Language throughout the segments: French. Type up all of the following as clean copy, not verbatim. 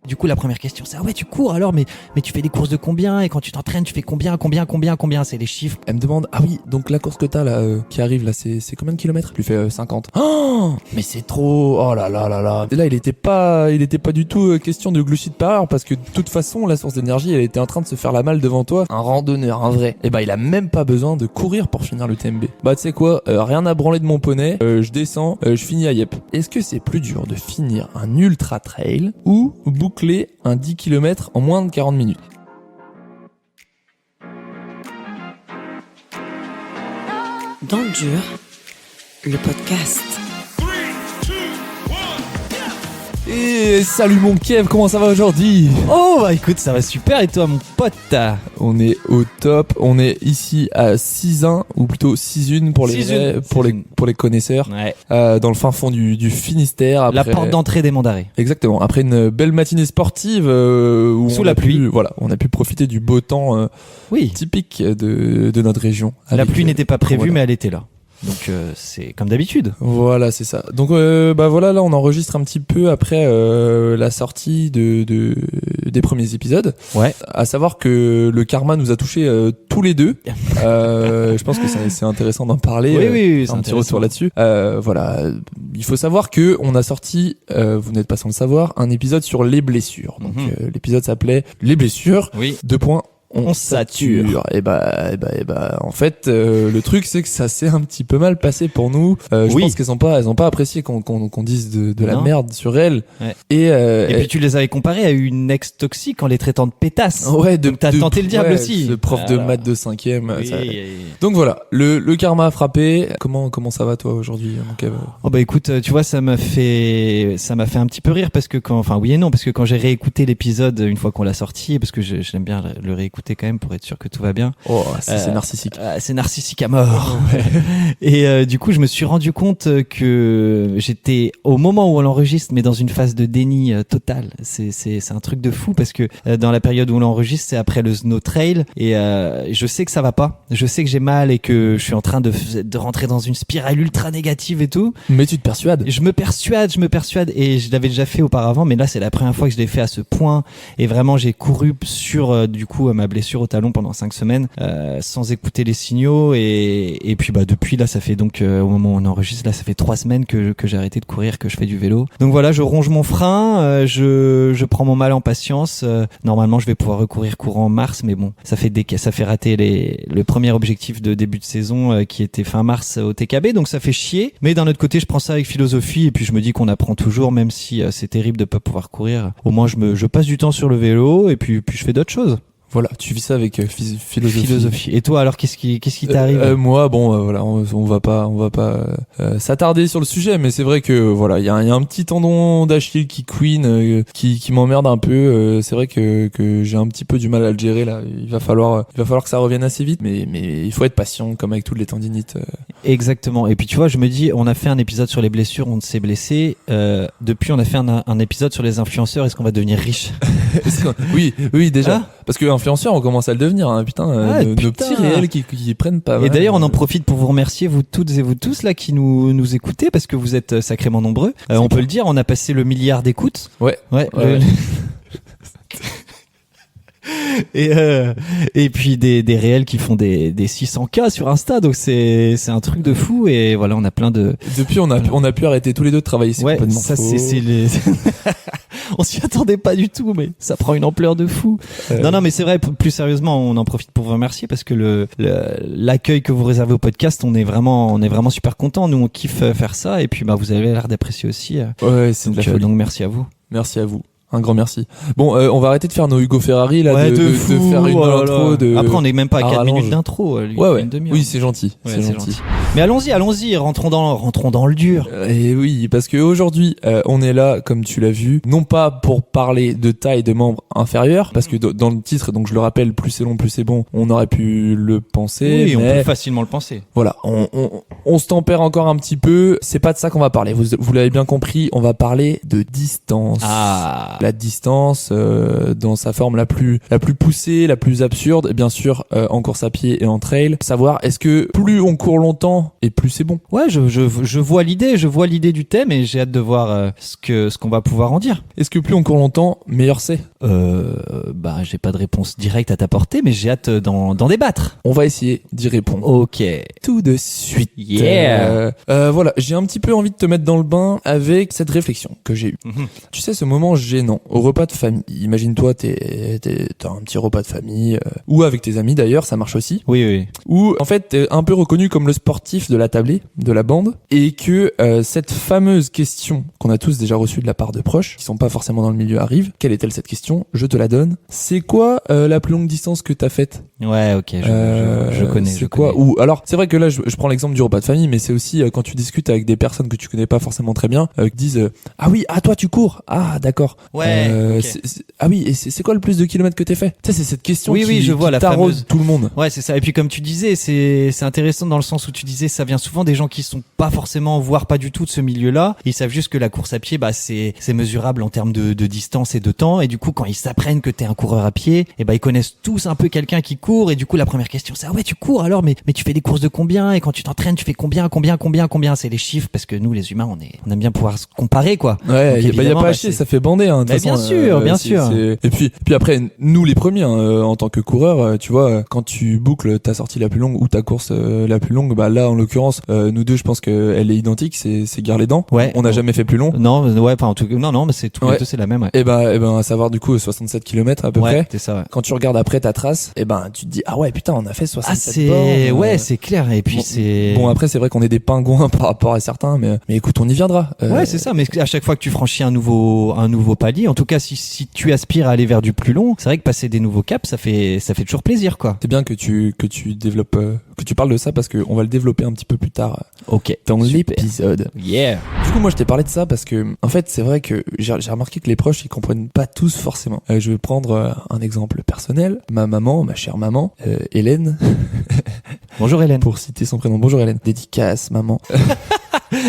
Du coup, la première question, c'est tu cours alors, mais tu fais des courses de combien? Et quand tu t'entraînes, tu fais combien? C'est les chiffres. Elle me demande, oui, donc la course que t'as là, qui arrive là, c'est combien de kilomètres? Je lui fais 50. Oh, mais c'est trop. Oh là là là là. Et là, il était pas du tout question de glucides par heure, parce que de toute façon, la source d'énergie, elle était en train de se faire la malle devant toi. Un randonneur, un vrai. Et il a même pas besoin de courir pour finir le TMB. Tu sais quoi, rien à branler de mon poney, je descends, je finis à Yep. Est-ce que c'est plus dur de finir un ultra trail ou boucler un 10 km en moins de 40 minutes? Dans le dur, le podcast. Et salut mon Kev, comment ça va aujourd'hui? Oh écoute, ça va super, et toi mon pote? On est au top, on est ici à 6-1, ou plutôt 6-1 pour les connaisseurs, Ouais. Dans le fin fond du Finistère. La porte d'entrée des Mandarins. Exactement, après une belle matinée sportive où Sous la pluie. On a pu profiter du beau temps typique de notre région. La pluie n'était pas prévue, voilà. mais elle était là. Donc c'est comme d'habitude. Voilà, c'est ça. Donc voilà, là on enregistre un petit peu après la sortie des premiers épisodes. Ouais. À savoir que le karma nous a touchés tous les deux. Je pense que c'est intéressant d'en parler. Oui, un petit retour là-dessus. Voilà, il faut savoir que on a sorti, vous n'êtes pas sans le savoir, un épisode sur les blessures. Donc l'épisode s'appelait Les blessures. Oui. On sature. Et en fait, le truc c'est que ça s'est un petit peu mal passé pour nous. Je pense qu'elles ont pas apprécié qu'on dise de la merde sur elles. Ouais. Et puis tu les avais comparées à une ex toxique en les traitant de pétasses. Ouais, donc t'as tenté le diable aussi. Ce prof de maths de 5e. Oui. Donc voilà, le karma a frappé. Comment ça va toi aujourd'hui, mon Kev? Oh écoute, tu vois, ça m'a fait un petit peu rire parce que parce que quand j'ai réécouté l'épisode une fois qu'on l'a sorti, parce que j'aime bien le réécouter quand même pour être sûr que tout va bien. Oh, c'est narcissique. C'est narcissique à mort. Et du coup, je me suis rendu compte que j'étais au moment où on l'enregistre, mais dans une phase de déni total. C'est un truc de fou parce que dans la période où on l'enregistre, c'est après le Snow Trail et je sais que ça va pas. Je sais que j'ai mal et que je suis en train de rentrer dans une spirale ultra négative et tout. Mais tu te persuades. Je me persuade et je l'avais déjà fait auparavant, mais là c'est la première fois que je l'ai fait à ce point et vraiment j'ai couru sur du coup ma blessure au talon pendant 5 semaines sans écouter les signaux et puis depuis là ça fait donc au moment où on enregistre là ça fait 3 semaines que j'ai arrêté de courir, que je fais du vélo. Donc voilà, je ronge mon frein, je prends mon mal en patience. Normalement je vais pouvoir recourir courant en mars, mais bon ça fait rater le premier objectif de début de saison qui était fin mars au TKB, donc ça fait chier. Mais d'un autre côté je prends ça avec philosophie et puis je me dis qu'on apprend toujours, même si c'est terrible de pas pouvoir courir. Au moins je passe du temps sur le vélo et puis je fais d'autres choses. Voilà, tu vis ça avec philosophie. Et toi, alors qu'est-ce qui t'arrive? Moi, voilà, on va pas s'attarder sur le sujet, mais c'est vrai que voilà, il y a un petit tendon d'Achille qui qui m'emmerde un peu. C'est vrai que j'ai un petit peu du mal à le gérer là. Il va falloir que ça revienne assez vite, mais il faut être patient, comme avec toutes les tendinites. Exactement. Et puis tu vois, je me dis, on a fait un épisode sur les blessures, on s'est blessé. Depuis, on a fait un épisode sur les influenceurs. Est-ce qu'on va devenir riche? Oui, déjà. Parce que influenceurs, on commence à le devenir, hein, nos petits réels qui prennent pas mal. Et d'ailleurs, on en profite pour vous remercier, vous toutes et vous tous là qui nous écoutez, parce que vous êtes sacrément nombreux. On peut le dire, on a passé le milliard d'écoutes. Ouais. Et puis des réels qui font des 600K sur Insta, donc c'est un truc de fou. Et voilà, on a plein de. Depuis, on a pu arrêter tous les deux de travailler. C'est complètement ça faux. c'est les. On s'y attendait pas du tout, mais ça prend une ampleur de fou. Non, mais c'est vrai. Plus sérieusement, on en profite pour vous remercier parce que l'accueil que vous réservez au podcast, on est vraiment super contents. Nous, on kiffe faire ça, et puis vous avez l'air d'apprécier aussi. Ouais, c'est de la folie. Donc merci à vous. Merci à vous. Un grand merci. Bon, on va arrêter de faire nos Hugo Ferrari là, de faire une intro de. Après, on est même pas à 4 rallonge. minutes d'intro. Ouais. Une demi-heure. Oui, c'est gentil. Ouais, c'est gentil. Mais allons-y, rentrons dans le dur. Et oui, parce que aujourd'hui, on est là, comme tu l'as vu, non pas pour parler de taille de membres inférieurs, parce que dans le titre, donc je le rappelle, plus c'est long, plus c'est bon, on aurait pu le penser. Oui, mais on peut facilement le penser. Voilà, on se tempère encore un petit peu. C'est pas de ça qu'on va parler. Vous l'avez bien compris, on va parler de distance. Ah. la distance dans sa forme la plus poussée, la plus absurde, et bien sûr en course à pied et en trail. Savoir est-ce que plus on court longtemps et plus c'est bon. Ouais, je vois l'idée du thème et j'ai hâte de voir ce qu'on va pouvoir en dire. Est-ce que plus on court longtemps, meilleur c'est? J'ai pas de réponse directe à t'apporter, mais j'ai hâte d'en débattre. On va essayer d'y répondre. Ok. Tout de suite. Yeah. Voilà, j'ai un petit peu envie de te mettre dans le bain avec cette réflexion que j'ai eue. Tu sais, ce moment gênant au repas de famille. Imagine-toi, t'as un petit repas de famille, ou avec tes amis d'ailleurs, ça marche aussi. Oui. Où en fait t'es un peu reconnu comme le sportif de la tablée, de la bande, et que cette fameuse question qu'on a tous déjà reçue de la part de proches, qui sont pas forcément dans le milieu, arrive. Quelle est-elle cette question? Je te la donne. C'est quoi la plus longue distance que t'as faite? Ouais, ok, je connais. C'est quoi? Ou alors, c'est vrai que là, je prends l'exemple du repas de famille, mais c'est aussi quand tu discutes avec des personnes que tu connais pas forcément très bien, qui disent ah oui, toi tu cours, ah d'accord. Ouais. Okay. Ah oui, et c'est quoi le plus de kilomètres que t'es fait? Tu sais, c'est cette question qui je vois, la taraude fameuse... tout le monde. Ouais, c'est ça. Et puis comme tu disais, c'est intéressant dans le sens où tu disais, ça vient souvent des gens qui sont pas forcément, voire pas du tout de ce milieu-là. Ils savent juste que la course à pied, c'est mesurable en termes de distance et de temps. Et du coup, quand ils s'apprennent que t'es un coureur à pied, et ils connaissent tous un peu quelqu'un qui court. Et du coup, la première question, c'est ah ouais, tu cours alors, mais tu fais des courses de combien? Et quand tu t'entraînes, tu fais combien? C'est les chiffres, parce que nous, les humains, on aime bien pouvoir se comparer, quoi. Ouais, il y a pas à chier, ça fait bander, hein. Bien sûr. Et puis après, nous les premiers, en tant que coureurs, tu vois, quand tu boucles ta sortie la plus longue ou ta course la plus longue, là, en l'occurrence, nous deux, je pense qu'elle est identique, c'est Gare-les-Dents. Ouais. On n'a jamais fait plus long. Non, ouais, pas en tout cas. Non, mais c'est tout. Ouais. C'est la même. Ouais. Et à savoir du coup 67 km à peu près. C'est ça. Ouais. Quand tu regardes après ta trace, tu te dis ah ouais putain, on a fait 67 bornes. Ouais, c'est clair. Et puis bon après c'est vrai qu'on est des pingouins par rapport à certains, mais écoute, on y viendra. Ouais, c'est ça. Mais à chaque fois que tu franchis un nouveau palier, en tout cas si tu aspires à aller vers du plus long, c'est vrai que passer des nouveaux caps, ça fait toujours plaisir, quoi. C'est bien que tu développes, que tu parles de ça parce que on va le développer un petit peu plus tard. Ok. Dans l'épisode. Yeah. Du coup, moi, je t'ai parlé de ça parce que, en fait, c'est vrai que j'ai remarqué que les proches, ils comprennent pas tous forcément. Je vais prendre un exemple personnel. Ma maman, ma chère maman, Hélène. Bonjour Hélène. Pour citer son prénom. Bonjour Hélène. Dédicace, maman.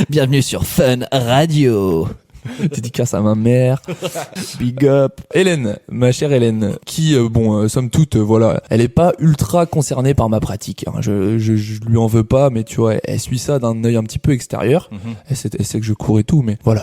Bienvenue sur Fun Radio. Dédicace à ma mère. Big up. Hélène, ma chère Hélène, qui, somme toute, voilà, elle est pas ultra concernée par ma pratique. Hein. Je lui en veux pas, mais tu vois, elle suit ça d'un œil un petit peu extérieur. Elle sait que je cours et tout, mais voilà,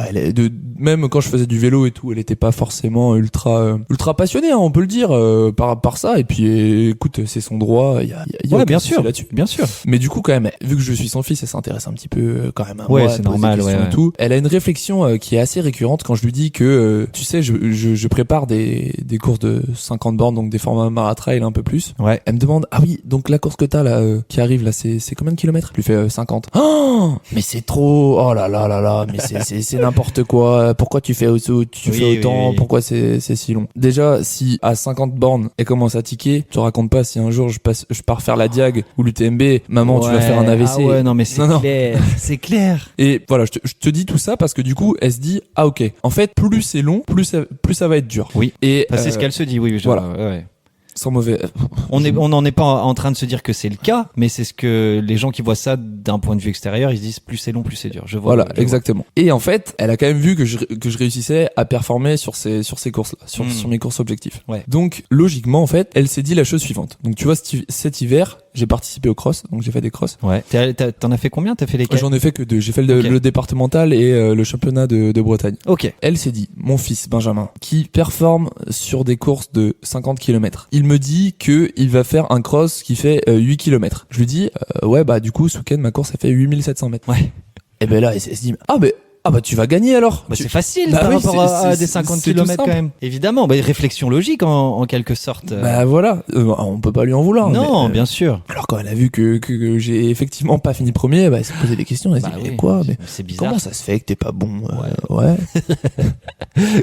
même quand je faisais du vélo et tout, elle était pas forcément ultra passionnée, hein, on peut le dire, par ça. Et puis, écoute, c'est son droit. Il y a bien sûr, là-dessus. Bien sûr. Mais du coup, quand même, vu que je suis son fils, elle s'intéresse un petit peu quand même à moi. Ouais, c'est normal. Ouais. Et tout. Elle a une réflexion qui est assez récurrente quand je lui dis que tu sais je prépare des courses de 50 bornes, donc des formats maratrail un peu plus. Ouais. Elle me demande ah oui, donc la course que t'as là qui arrive là, c'est combien de kilomètres? Je lui fais 50. Oh mais c'est trop. Oh là là là là, mais c'est n'importe quoi. Pourquoi tu fais autant? Oui. Pourquoi c'est si long? Déjà, si à 50 bornes elle commence à tiquer, tu te racontes pas si un jour je pars faire la Diag ou l'UTMB, maman tu vas faire un AVC. Ah ouais, non mais c'est clair. C'est clair. Et voilà, je te dis tout ça parce que du coup elle se dit ah ok, en fait plus c'est long, plus ça va être dur. Oui. Et c'est ce qu'elle se dit. Oui. Voilà. Ouais. Sans mauvais. On n'en est pas en train de se dire que c'est le cas, mais c'est ce que les gens qui voient ça d'un point de vue extérieur, ils se disent plus c'est long, plus c'est dur. Voilà, exactement. Et en fait, elle a quand même vu que je réussissais à performer sur ces courses-là, sur mes courses objectifs. Ouais. Donc, logiquement, en fait, elle s'est dit la chose suivante. Donc, tu vois, cet hiver, j'ai participé au cross, donc j'ai fait des crosses. Ouais. T'en as fait combien? T'as fait lesquels? J'en ai fait que 2. J'ai fait le départemental et le championnat de Bretagne. Ok. Elle s'est dit, mon fils Benjamin, qui performe sur des courses de 50 km, il me dit que il va faire un cross qui fait 8 km. Je lui dis, du coup, ce week-end, ma course, elle fait 8700 mètres. Ouais. Et ben là, elle se dit, tu vas gagner alors. C'est facile par rapport à des 50 km quand même. Évidemment, réflexion logique en quelque sorte. Voilà, on peut pas lui en vouloir. Non, bien sûr. Alors quand elle a vu que j'ai effectivement pas fini premier, elle s'est posé des questions. Elle s'est dit quoi? Mais c'est bizarre. Comment ça se fait que t'es pas bon? Ouais.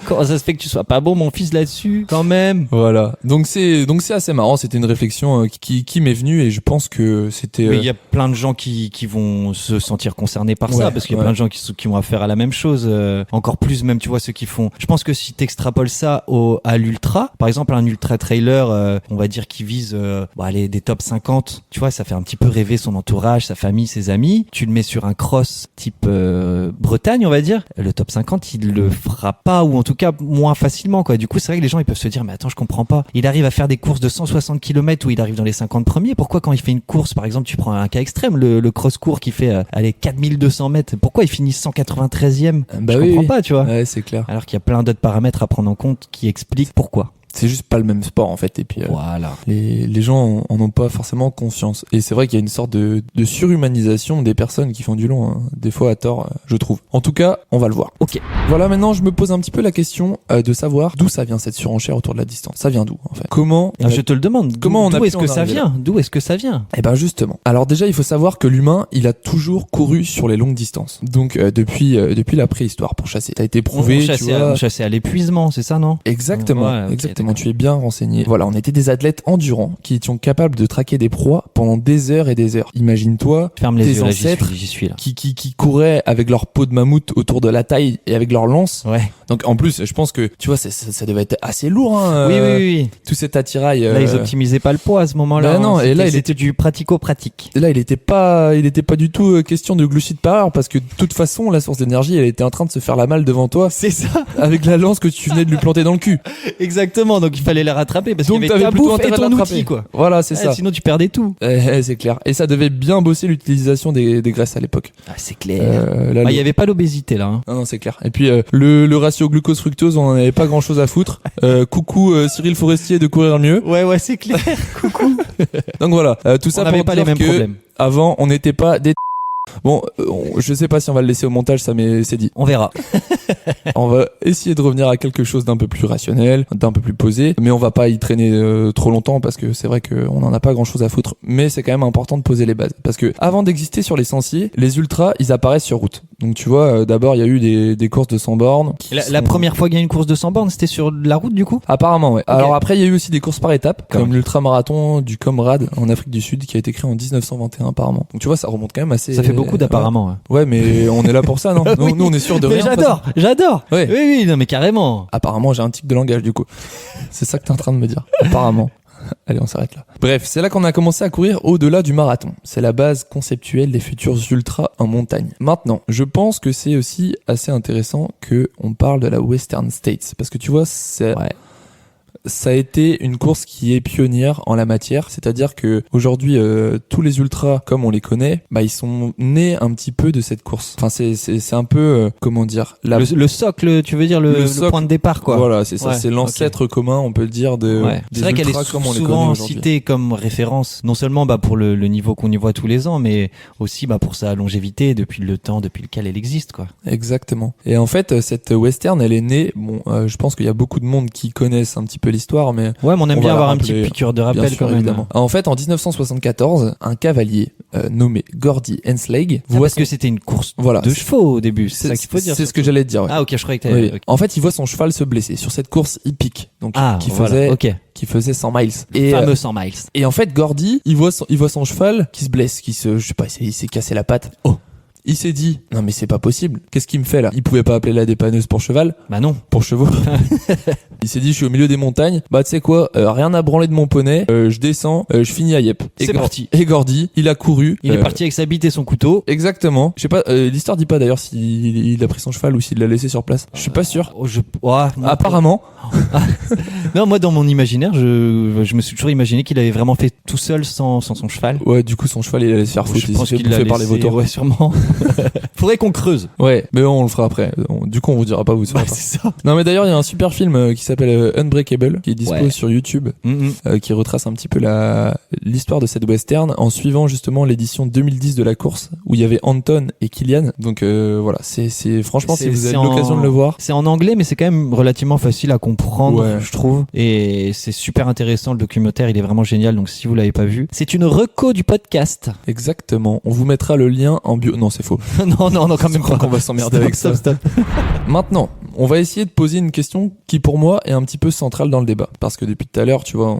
Comment ça se fait que tu sois pas bon, mon fils, là-dessus quand même? Voilà. Donc c'est assez marrant. C'était une réflexion qui m'est venue et je pense que c'était. Mais il y a plein de gens qui vont se sentir concernés par ça parce qu'il y a plein de gens qui ont affaire à la même chose, encore plus même, tu vois, ceux qui font. Je pense que si t'extrapoles ça à l'ultra, par exemple un ultra trailer, on va dire qui vise des top 50, tu vois, ça fait un petit peu rêver son entourage, sa famille, ses amis. Tu le mets sur un cross type Bretagne, on va dire, le top 50, il le fera pas, ou en tout cas moins facilement, quoi. Du coup, c'est vrai que les gens ils peuvent se dire, mais attends, je comprends pas. Il arrive à faire des courses de 160 km où il arrive dans les 50 premiers. Pourquoi quand il fait une course, par exemple, tu prends un cas extrême, le cross-court qui fait 4200 mètres, pourquoi il finit 193e? Je comprends pas, tu vois. Ouais, c'est clair. Alors qu'il y a plein d'autres paramètres à prendre en compte qui expliquent pourquoi. C'est juste pas le même sport en fait, et puis voilà. Les gens en ont pas forcément conscience, et c'est vrai qu'il y a une sorte de surhumanisation des personnes qui font du long, hein. Des fois à tort, je trouve. En tout cas, on va le voir. Ok. Voilà, maintenant je me pose un petit peu la question de savoir d'où ça vient cette surenchère autour de la distance. Ça vient d'où en fait? Comment Je te le demande. Comment d'où est-ce que ça vient? D'où est-ce que ça vient? Eh ben justement. Alors déjà, il faut savoir que l'humain, il a toujours couru sur les longues distances. Donc depuis la préhistoire pour chasser. Ça a été prouvé. On chassait à l'épuisement, c'est ça, non? Exactement. Ouais, okay, exactement. d'accord. Tu es bien renseigné. Voilà, on était des athlètes endurants qui étions capables de traquer des proies pendant des heures et des heures. Imagine-toi Ferme les tes yeux, là, ancêtres j'y suis là. qui couraient avec leur peau de mammouth autour de la taille et avec leur lance. Ouais. Donc en plus, je pense que tu vois, ça devait être assez lourd. Hein, Oui. Tout cet attirail. Là, ils optimisaient pas le poids à ce moment-là. Bah non, et là, c'était du pratico-pratique. Là, il était pas du tout question de glucides par heure, parce que de toute façon, la source d'énergie, elle était en train de se faire la malle devant toi. C'est ça. Avec la lance que tu venais de lui planter dans le cul. Exactement. Donc il fallait la rattraper parce Donc qu'il y avait ta plutôt bouffe et intérêt de ton l'attraper. outil, quoi. Voilà, c'est ça. Sinon, tu perdais tout. C'est clair. Et ça devait bien bosser l'utilisation des graisses à l'époque. Ah, c'est clair. Là, il y avait pas l'obésité là. Hein. Non, c'est clair. Et puis le ratio glucose-fructose, on en avait pas grand-chose à foutre. Coucou Cyril Forestier de courir mieux. Ouais, c'est clair. Coucou. Donc voilà, tout ça On pour n'avait pas dire les mêmes que problèmes. avant, on n'était pas des. Bon, je sais pas si on va le laisser au montage, ça, mais c'est dit. On verra. On va essayer de revenir à quelque chose d'un peu plus rationnel, d'un peu plus posé, mais on va pas y traîner trop longtemps parce que c'est vrai qu'on en a pas grand chose à foutre. Mais c'est quand même important de poser les bases, parce que avant d'exister sur les sentiers, les ultras, ils apparaissent sur route. Donc tu vois, d'abord il y a eu des courses de 100 bornes. La première fois qu'il y a une course de 100 bornes, c'était sur la route du coup? Apparemment, ouais. Okay. Alors après, il y a eu aussi des courses par étapes, comme l'ultramarathon du Comrade en Afrique du Sud, qui a été créé en 1921 apparemment. Donc tu vois, ça remonte quand même assez. Ça fait beaucoup d'apparemment. Ouais, mais on est là pour ça, non? Oui. Nous, on est sûr de rien. J'adore. Ouais. Oui, non, mais carrément. Apparemment, j'ai un tic de langage, du coup. C'est ça que t'es en train de me dire. Apparemment. Allez, on s'arrête là. Bref, c'est là qu'on a commencé à courir au-delà du marathon. C'est la base conceptuelle des futurs ultras en montagne. Maintenant, je pense que c'est aussi assez intéressant que on parle de la Western States. Parce que tu vois, ça a été une course qui est pionnière en la matière, c'est-à-dire que aujourd'hui tous les ultras comme on les connaît, bah ils sont nés un petit peu de cette course. Enfin c'est un peu comment dire le socle, tu veux dire le point de départ quoi. Voilà, c'est ça, c'est l'ancêtre commun, on peut le dire des c'est vrai qu'elle ultras est comme on les connaît souvent aujourd'hui. citée comme référence, non seulement pour le niveau qu'on y voit tous les ans, mais aussi pour sa longévité depuis le temps depuis lequel elle existe quoi. Exactement. Et en fait cette western, elle est née, je pense qu'il y a beaucoup de monde qui connaissent un petit peu l'histoire, mais mais on aime bien avoir un petit piqûre de rappel sûr, quand même. Évidemment. En fait, en 1974, un cavalier nommé Gordy Hensley parce que c'était une course de chevaux au début, c'est ça qu'il faut dire. C'est ce que j'allais te dire. Ouais. Ah ok, je croyais que oui. okay. En fait, il voit son cheval se blesser sur cette course hippique, donc qui faisait 100 miles. Et fameux 100 miles. Et en fait, Gordy, il voit son cheval qui se blesse, je sais pas, il s'est cassé la patte. Il s'est dit, non mais c'est pas possible, qu'est-ce qu'il me fait là? Il pouvait pas appeler la dépanneuse pour cheval. Bah non. Pour chevaux. Il s'est dit, je suis au milieu des montagnes, tu sais quoi, rien à branler de mon poney, je descends, je finis à Yep. C'est parti. Et Gordy, il a couru. Il est parti avec sa bite et son couteau. Exactement. Je sais pas, l'histoire dit pas d'ailleurs s'il a pris son cheval ou s'il l'a laissé sur place. Je suis pas sûr. Apparemment. Non, moi dans mon imaginaire, je me suis toujours imaginé qu'il avait vraiment fait tout seul sans son cheval. Ouais, du coup son cheval il allait se faire foutre. Je pense qu'il l'a laissé par les vautours. Ouais, sûrement. Faudrait qu'on creuse. Ouais, mais on le fera après. Du coup on vous dira pas, vous saurez pas. C'est ça. Non mais d'ailleurs il y a un super film qui s'appelle Unbreakable qui est dispo sur YouTube, qui retrace un petit peu l'histoire de cette western en suivant justement l'édition 2010 de la course où il y avait Anton et Kilian. Donc voilà, c'est franchement si vous avez l'occasion de le voir. C'est en anglais mais c'est quand même relativement facile à comprendre, je trouve. Et c'est super intéressant, le documentaire, il est vraiment génial. Donc si vous l'avez pas vu, c'est une reco du podcast. Exactement. On vous mettra le lien en bio. Non, c'est faux. non, quand même pas. Qu'on va s'emmerder avec ça. Maintenant, on va essayer de poser une question qui pour moi est un petit peu centrale dans le débat. Parce que depuis tout à l'heure, tu vois,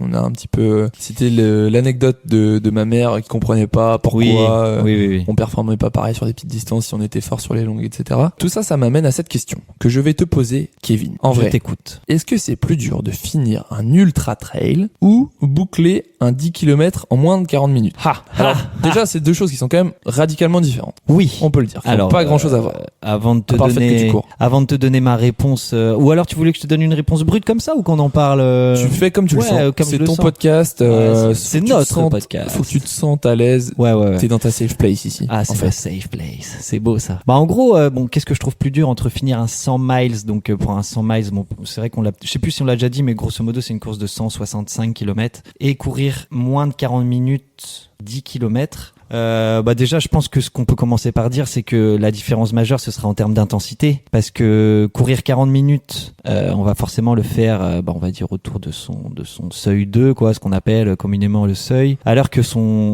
On a un petit peu, c'était l'anecdote de ma mère qui comprenait pas pourquoi oui. on performait pas pareil sur des petites distances si on était fort sur les longues, etc. Tout ça m'amène à cette question que je vais te poser, Kevin. En Je vrai, t'écoute. est-ce que c'est plus dur de finir un ultra trail ou boucler un 10 km en moins de 40 minutes? Alors, déjà, c'est deux choses qui sont quand même radicalement différentes. Oui. On peut le dire. Alors, pas grand chose à voir. Avant de À part le fait que tu cours. avant de te donner ma réponse, ou alors tu voulais que je te donne une réponse brute comme ça ou qu'on en parle Tu fais comme tu le ouais, sens. comme C'est je le ton sens. podcast. C'est faut que tu te notre sentes- podcast. Faut que tu te sentes à l'aise. Ouais. T'es dans ta safe place ici. Ah, en c'est fait. le safe place. C'est beau ça. Bah en gros, bon, qu'est-ce que je trouve plus dur entre finir un 100 miles, donc pour un 100 miles, bon, c'est vrai qu'on l'a, je sais plus si on l'a déjà dit, mais grosso modo, c'est une course de 165 km et courir moins de 40 minutes, 10 km. Bah déjà, je pense que ce qu'on peut commencer par dire, c'est que la différence majeure, ce sera en termes d'intensité, parce que courir 40 minutes, on va forcément le faire, on va dire autour de son seuil 2, quoi, ce qu'on appelle communément le seuil. Alors que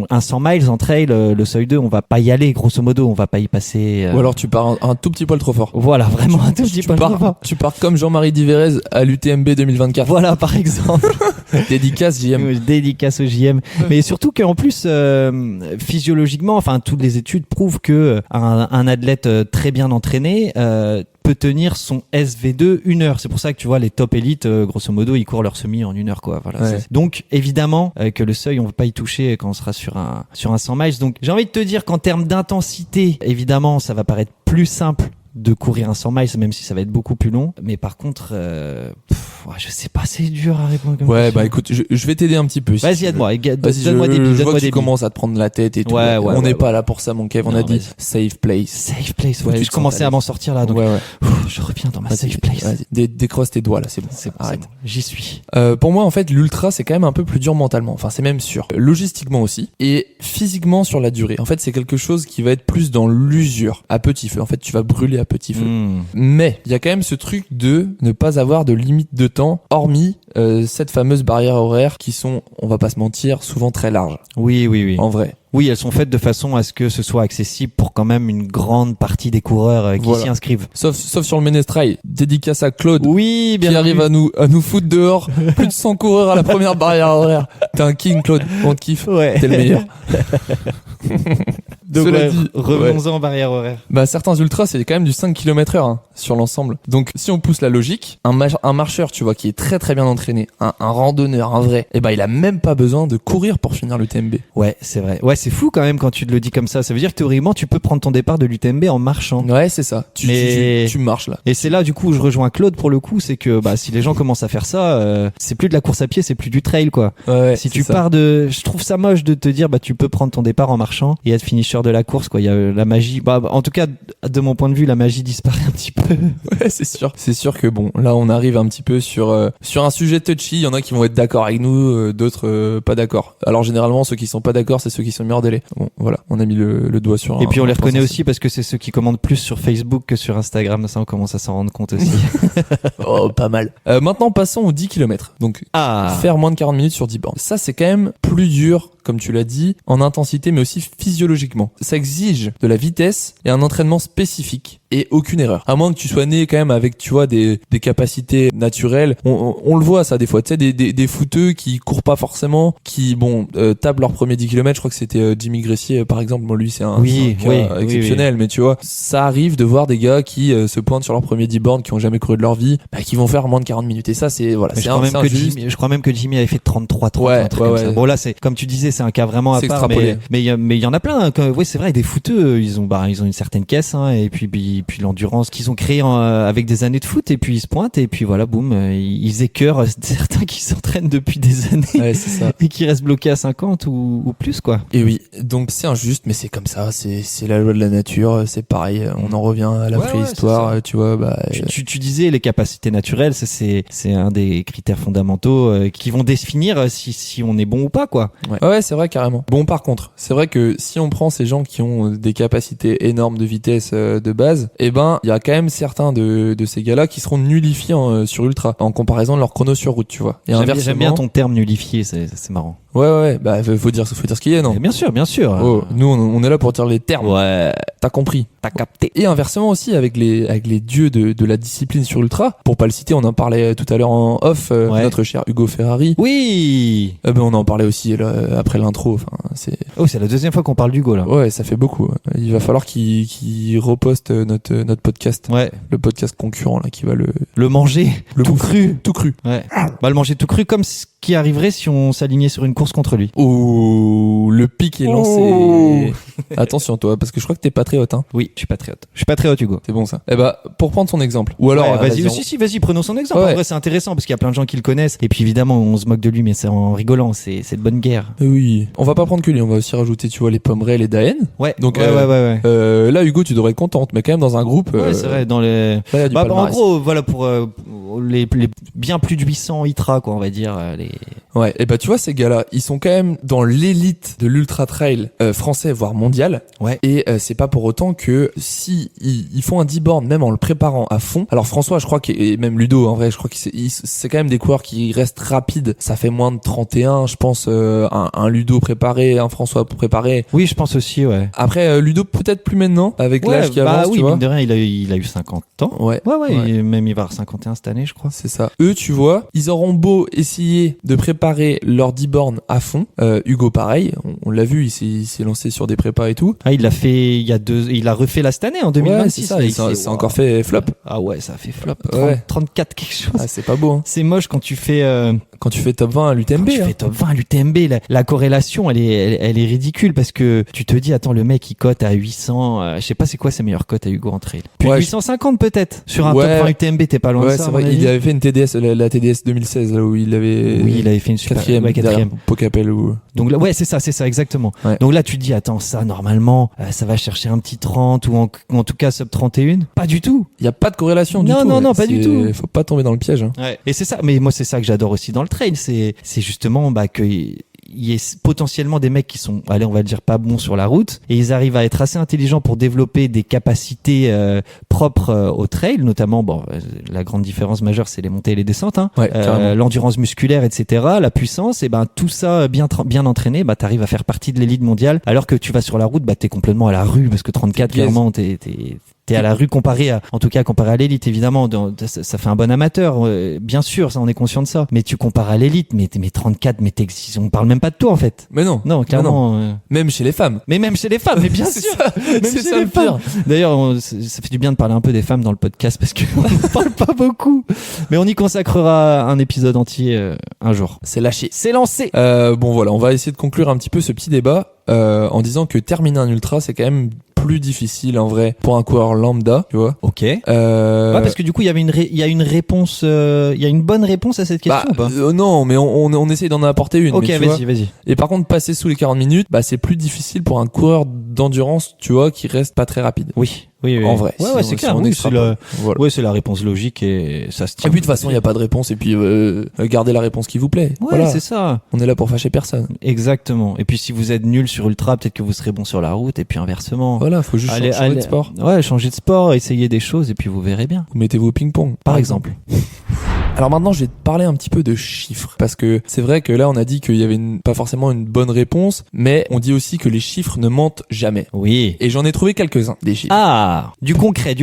un 100 miles en trail, le seuil 2, on va pas y aller, grosso modo, on va pas y passer. Ou alors tu pars un tout petit poil trop fort. Voilà, vraiment un tout petit peu trop fort. Tu pars comme Jean-Marie Diverez à l'UTMB 2024. Voilà, par exemple. Dédicace JM. Dédicace au JM. Mais surtout qu'en plus, physiologiquement, enfin, toutes les études prouvent que un athlète très bien entraîné peut tenir son SV2 une heure. C'est pour ça que tu vois les top élites, grosso modo, ils courent leur semi en une heure, quoi. Voilà. Ouais. Donc, évidemment, que le seuil, on ne va pas y toucher quand on sera sur un 100 miles. Donc, j'ai envie de te dire qu'en termes d'intensité, évidemment, ça va paraître plus simple de courir un 100 miles, même si ça va être beaucoup plus long. Mais par contre, je sais pas, c'est dur à répondre comme Ouais, question. bah écoute, je vais t'aider un petit peu. Si Vas-y, tu veux. aide-moi. Vas-y, Donne-moi des billes. je vois Donne-moi que des tu billes. commences à te prendre la tête et tout. Ouais, on n'est ouais. pas là pour ça, mon Kev. On Non, a dit vas-y. safe place. Safe place, Faut que ouais. tu Je te commençais sentes à à m'en sortir là, donc Ouais. je reviens dans ma Vas-y, safe place. vas-y. Décrosse tes doigts là, c'est bon. C'est bon, Arrête. c'est bon. J'y suis. Pour moi, en fait, l'ultra, c'est quand même un peu plus dur mentalement. Enfin, c'est même sûr. Logistiquement aussi. Et physiquement sur la durée. En fait, c'est quelque chose qui va être plus dans l'usure. À petit feu. En fait, tu vas brûler à petit feu. Mais, il y a quand même ce truc de ne pas avoir de limite de temps, hormis cette fameuse barrière horaire qui sont, on va pas se mentir, souvent très larges. Oui. En vrai. Oui, elles sont faites de façon à ce que ce soit accessible pour quand même une grande partie des coureurs qui Voilà. s'y inscrivent. Sauf sur le Ménestrail. Dédicace à Claude. Oui, Qui arrive à nous foutre dehors. Plus de 100 coureurs à la première barrière horaire. T'es un king, Claude. On te kiffe. Ouais. T'es le meilleur. Donc, Cela ouais, dit, revenons-en en barrière horaire. Bah, certains ultras, c'est quand même du 5 km/h hein, sur l'ensemble. Donc, si on pousse la logique, un marcheur, tu vois, qui est très très bien entraîné, un randonneur, un vrai, et ben il a même pas besoin de courir pour finir l'UTMB. Ouais, c'est vrai. Ouais, c'est fou quand même quand tu te le dis comme ça. Ça veut dire que théoriquement, tu peux prendre ton départ de l'UTMB en marchant. Ouais, c'est ça. Tu marches là. Et c'est là, du coup, où je rejoins Claude pour le coup, c'est que si les gens commencent à faire ça, c'est plus de la course à pied, c'est plus du trail, quoi. Ouais, Si c'est tu ça. pars je trouve ça moche de te dire, tu peux prendre ton départ en marchant et être finisher de la course, quoi. Il y a la magie. En tout cas, de mon point de vue, la magie disparaît un petit peu. Ouais, c'est sûr. C'est sûr que bon, là, on arrive un petit peu sur un sujet touchy. Il y en a qui vont être d'accord avec nous, d'autres pas d'accord. Alors généralement, ceux qui sont pas d'accord, c'est ceux qui sont mis hors délai. Bon, voilà, on a mis le doigt sur. Et puis on les reconnaît point aussi parce que c'est ceux qui commandent plus sur Facebook que sur Instagram. Ça, on commence à s'en rendre compte aussi. Oh, pas mal. Maintenant, passons aux 10 km. Donc, faire moins de 40 minutes sur 10 bornes. Ça, c'est quand même plus dur, comme tu l'as dit, en intensité, mais aussi physiologiquement. Ça exige de la vitesse et un entraînement spécifique et aucune erreur. À moins que tu sois né quand même avec, tu vois, des capacités naturelles. On le voit ça des fois, tu sais, des footeux qui courent pas forcément, qui, tapent leur premier 10 km. Je crois que c'était Jimmy Gressier, par exemple. Bon, lui, c'est un cas exceptionnel, mais tu vois, ça arrive de voir des gars qui se pointent sur leur premier 10 bornes, qui ont jamais couru de leur vie, qui vont faire moins de 40 minutes. Et ça, c'est, voilà, c'est injuste. Je crois même que Jimmy avait fait 33, Ouais. Bon, là, c'est, comme tu disais, c'est un cas vraiment à C'est part, extrapolé. mais il y en a plein, hein. Oui, c'est vrai, des footeux, ils ont une certaine caisse, hein, et puis l'endurance qu'ils ont créée avec des années de foot, et puis ils se pointent, et puis voilà, boum, ils écœurent certains qui s'entraînent depuis des années. Ouais, c'est ça. Et qui restent bloqués à 50 ou plus, quoi. Et oui, donc c'est injuste, mais c'est comme ça, c'est la loi de la nature, c'est pareil, on en revient à la préhistoire, c'est ça. tu vois, Tu disais les capacités naturelles, c'est un des critères fondamentaux qui vont définir si on est bon ou pas, quoi. Ouais, c'est vrai, carrément. Bon, par contre, c'est vrai que si on prend ces gens qui ont des capacités énormes de vitesse de base, il y a quand même certains de ces gars-là qui seront nullifiés sur ultra, en comparaison de leur chrono sur route, tu vois. Et J'aime bien ton terme nullifié, c'est marrant. Ouais, bah faut dire ce qu'il y a, non? Mais bien sûr, bien sûr. Oh, nous on est là pour dire les termes. Ouais, T'as compris. t'as capté. Et inversement aussi avec les dieux de la discipline sur Ultra. Pour pas le citer, on en parlait tout à l'heure en off, Ouais. notre cher Hugo Ferrari. Oui. Ben on en parlait aussi là, après l'intro. Enfin, c'est Oh, c'est la deuxième fois qu'on parle d'Hugo là. ouais, ça fait beaucoup. Il va falloir qu'il reposte notre podcast, Ouais. le podcast concurrent là, qui va Le manger le tout bouffer. cru. tout cru. Ouais. Bah le manger tout cru comme ce qui arriverait si on s'alignait sur une course contre lui. Oh, le pic est lancé. Oh. Attention toi, parce que je crois que t'es patriote. Hein. Oui, je suis patriote. Je suis patriote, Hugo. C'est bon ça. Eh ben, pour prendre son exemple. Ou alors, Ouais, vas-y, on- vas-y, prenons son exemple. Ouais. En vrai, c'est intéressant parce qu'il y a plein de gens qui le connaissent. Et puis évidemment, on se moque de lui, mais c'est en rigolant. C'est de bonne guerre. Oui. On va pas prendre que lui, on va aussi rajouter, tu vois, les Pommerets, les Daen. Ouais. Donc, ouais. Là, Hugo, tu devrais être contente, mais quand même dans un groupe. Ouais, c'est vrai. Dans les. Là, il y a du Bah, en palmarès. gros, voilà pour les bien plus de 800 ITRA, quoi, on va dire. Les... Ouais. Et bah, tu vois, ces gars-là, ils sont quand même dans l'élite de l'ultra trail français, voire mondial. Ouais. Et c'est pas pour autant que si ils font un 10 bornes, même en le préparant à fond. Alors François, je crois et même Ludo, en vrai, je crois que c'est quand même des coureurs qui restent rapides. Ça fait moins de 31, je pense, un Ludo préparé, un François préparé. Oui, je pense aussi, ouais. Après, Ludo peut-être plus maintenant, avec l'âge qui avance, oui, tu vois. mine de rien, il a eu 50 ans. Ouais. Ouais. Même il va avoir 51 cette année, je crois. C'est ça. Eux, tu vois, ils auront beau essayer de préparer leur 10 bornes à fond. Hugo, pareil, on l'a vu, il s'est lancé sur des prépas et tout. Ah, il l'a fait il a refait là cette année, en 2026. Ouais, c'est ça, là, c'est encore fait flop. Ah ouais, ça a fait flop. Ouais. 34 quelque chose. Ah, c'est pas beau, hein. C'est moche quand tu fais Quand tu fais top 20 à l'UTMB. quand tu hein. fais top 20 à l'UTMB, la corrélation elle est ridicule parce que tu te dis attends le mec il cote à 800, je sais pas c'est quoi ses meilleures cotes à Hugo en trail. Plus Ouais, de 850 peut-être sur un Ouais. top 20 UTMB, t'es pas loin de Ouais, ça. c'est à mon vrai, avis. il avait fait une TDS, la TDS 2016, là où il avait. Oui, il avait fait une super quatrième, ouais, quatrième. derrière Pocapel ou. Donc là, ouais, c'est ça exactement. Ouais. Donc là tu te dis attends ça normalement ça va chercher un petit 30 ou en tout cas sub 31. Pas du tout. Il y a pas de corrélation du Non, tout. non, pas du tout. Faut pas tomber dans le piège. Hein. Ouais. Et c'est ça, mais moi c'est ça que j'adore aussi dans le trail, c'est justement que il y ait potentiellement des mecs qui sont, allez on va le dire pas bons sur la route, et ils arrivent à être assez intelligents pour développer des capacités propres au trail, notamment la grande différence majeure c'est les montées et les descentes, hein. Ouais, carrément. L'endurance musculaire etc, la puissance, et ben tout ça bien entraîné, bah t'arrives à faire partie de l'élite mondiale, alors que tu vas sur la route, bah t'es complètement à la rue parce que 34 clairement t'es à la rue comparé à l'élite, évidemment. Ça fait un bon amateur, bien sûr, ça on est conscient de ça. Mais tu compares à l'élite, mais 34, on parle même pas de toi en fait. Mais non. Non, clairement. Même chez les femmes. Mais même chez les femmes, mais bien C'est sûr. ça, Même c'est chez ça les le pire. femmes. D'ailleurs, ça fait du bien de parler un peu des femmes dans le podcast parce qu'on ne parle pas beaucoup. Mais on y consacrera un épisode entier un jour. C'est lâché. C'est lancé. Bon voilà, on va essayer de conclure un petit peu ce petit débat en disant que terminer un ultra c'est quand même plus difficile en vrai pour un coureur lambda, tu vois. Ok. Ouais, parce que du coup, il y a une réponse, il y a une bonne réponse à cette question ou pas? Non, mais on essaye d'en apporter une. Ok, mais tu vois. vas-y. Et par contre, passer sous les 40 minutes, bah c'est plus difficile pour un coureur d'endurance, tu vois, qui reste pas très rapide. Oui. En vrai. Ouais, si on- c'est si clair. on Oui, extrapole. Voilà. Ouais, c'est la réponse logique et ça se tient. Et puis de toute façon, il n'y a pas de réponse. Et puis gardez la réponse qui vous plaît. Ouais, voilà. c'est ça. On est là pour fâcher personne. Exactement. Et puis si vous êtes nul sur ultra, peut-être que vous serez bon sur la route et puis inversement. Voilà, faut juste changer de sport. Ouais, changer de sport, essayer des choses et puis vous verrez bien. Vous mettez-vous au ping-pong, Par exemple. Alors maintenant, je vais te parler un petit peu de chiffres. Parce que c'est vrai que là, on a dit qu'il y avait pas forcément une bonne réponse, mais on dit aussi que les chiffres ne mentent jamais. Oui. Et j'en ai trouvé quelques-uns, des chiffres. Ah, du concret.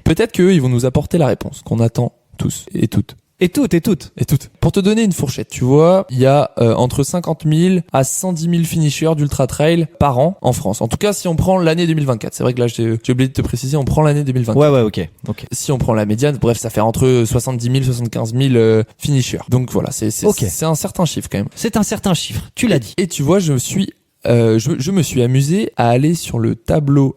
Peut-être qu'eux, ils vont nous apporter la réponse qu'on attend tous et toutes. Et toutes. Et toutes. Pour te donner une fourchette, tu vois, il y a entre 50 000 à 110 000 finishers d'ultra trail par an en France. En tout cas, si on prend l'année 2024. C'est vrai que là, j'ai oublié de te préciser, on prend l'année 2024. Ouais, ok. Si on prend la médiane, bref, ça fait entre 70 000 75 000 finishers. Donc voilà, c'est un certain chiffre quand même. C'est un certain chiffre. Tu l'as dit. Et tu vois, je me suis amusé à aller sur le tableau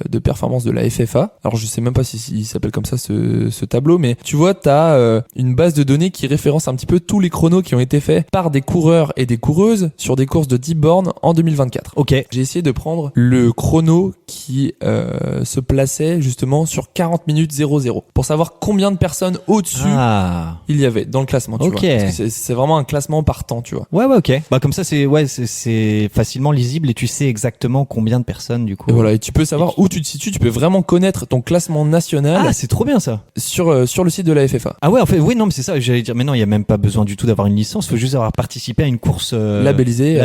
de performance de la FFA. Alors je sais même pas s'il s'appelle comme ça ce tableau, mais tu vois, t'as une base de données qui référence un petit peu tous les chronos qui ont été faits par des coureurs et des coureuses sur des courses de 10 bornes en 2024. Ok. J'ai essayé de prendre le chrono qui se plaçait justement sur 40 minutes 00 pour savoir combien de personnes au-dessus il y avait dans le classement, tu vois. Parce que c'est vraiment un classement par temps, tu vois. Ouais, ok. Bah comme ça, c'est facilement lisible et tu sais exactement combien de personnes du coup. Et voilà, et tu peux savoir où tu te situes, tu peux vraiment connaître ton classement national Ah, c'est trop bien ça. sur le site de la FFA. Ah ouais, en fait, oui, non, mais c'est ça. J'allais dire, mais non, il y a même pas besoin du tout d'avoir une licence. Faut juste avoir participé à une course Labellisée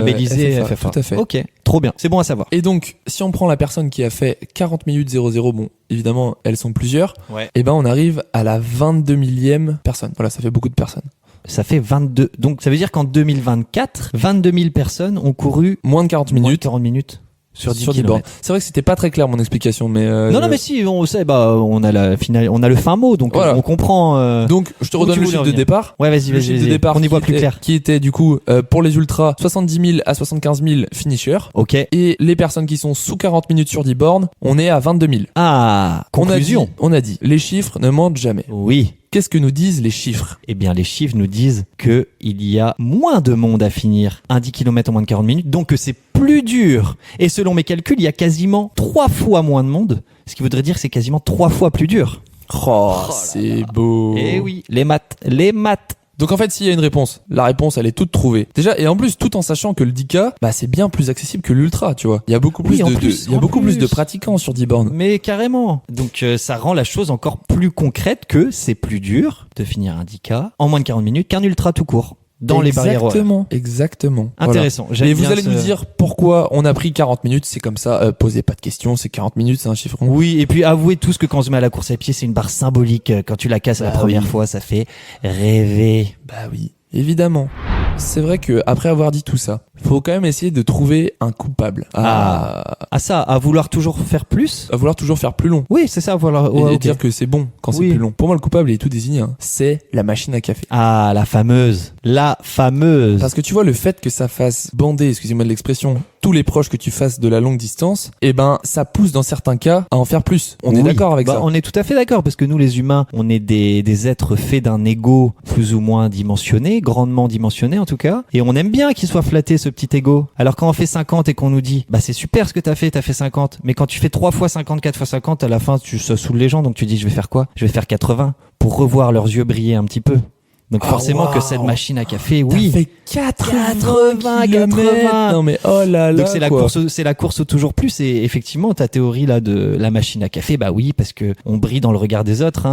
FFA. tout à fait. Ok, trop bien. C'est bon à savoir. Et donc, si on prend la personne qui a fait 40 minutes 00, bon, évidemment, elles sont plusieurs, Ouais. et ben on arrive à la 22 millième personne. Voilà, ça fait beaucoup de personnes. Ça fait 22. Donc, ça veut dire qu'en 2024, 22 000 personnes ont couru Moins de 40 moins de minutes 40 minutes sur 10 bornes. kilomètres. C'est vrai que c'était pas très clair mon explication, mais Non, mais si, on sait, on a la finale, on a le fin mot, donc Voilà. on comprend. donc je te Où redonne tu le voulais chiffre de revenir. départ. Ouais, vas-y, Le chiffre de départ on y voit qui plus était- clair. qui était du coup pour les ultras 70 000 à 75 000 finishers. Ok. Et les personnes qui sont sous 40 minutes sur 10 bornes, on est à 22 000. Ah, conclusion. On a dit, les chiffres ne mentent jamais. Oui. Qu'est-ce que nous disent les chiffres? Eh bien, les chiffres nous disent que il y a moins de monde à finir un 10 km en moins de 40 minutes, donc que c'est plus dur. Et selon mes calculs, il y a quasiment 3 fois moins de monde, ce qui voudrait dire que c'est quasiment 3 fois plus dur. Oh, c'est beau. Eh oui, les maths, les maths. Donc en fait, s'il y a une réponse, la réponse elle est toute trouvée. Déjà, et en plus, tout en sachant que le 10K, bah c'est bien plus accessible que l'ultra, tu vois. Il y a beaucoup plus Oui, en de, plus, il y a en beaucoup plus de plus. pratiquants sur 10 bornes. Mais carrément. Donc ça rend la chose encore plus concrète que c'est plus dur de finir un 10K en moins de 40 minutes qu'un ultra tout court dans les barrières horaires. Exactement. Voilà. Intéressant. Et J'aime vous bien allez nous dire pourquoi on a pris 40 minutes, c'est comme ça, posez pas de questions, c'est 40 minutes, c'est un chiffre rond. Oui, et puis avouez tous que quand on se met à la course à pied, c'est une barre symbolique. Quand tu la casses la Bah première oui. fois, ça fait rêver. Bah oui, évidemment. C'est vrai que après avoir dit tout ça, faut quand même essayer de trouver un coupable à Ça, à vouloir toujours faire plus. vouloir toujours faire plus long. Oui, c'est ça, voilà. Et Ouais, ok. dire que c'est bon quand c'est Oui. plus long. Pour moi, le coupable il est tout désigné. Hein. C'est la machine à café. Ah, la fameuse. La fameuse. Parce que tu vois, le fait que ça fasse bander, excusez-moi de l'expression, tous les proches que tu fasses de la longue distance, eh ben, ça pousse dans certains cas à en faire plus. On est Oui. d'accord avec Bah, ça. On est tout à fait d'accord, parce que nous, les humains, on est des êtres faits d'un ego plus ou moins dimensionné, grandement dimensionné en tout cas, et on aime bien qu'il soit flatté, ce petit ego. Alors quand on fait 50 et qu'on nous dit, bah c'est super ce que t'as fait 50, mais quand tu fais 3 fois 50, 4 fois 50, à la fin, ça saoule les gens, donc tu dis, je vais faire quoi? Je vais faire 80, pour revoir leurs yeux briller un petit peu. Donc Ah, forcément waouh. que cette machine à café, T'as oui. fait 80 80. kilomètres. Non mais oh là là. Donc c'est la quoi. course, c'est la course au toujours plus. Et effectivement, ta théorie là de la machine à café, bah oui, parce que on brille dans le regard des autres.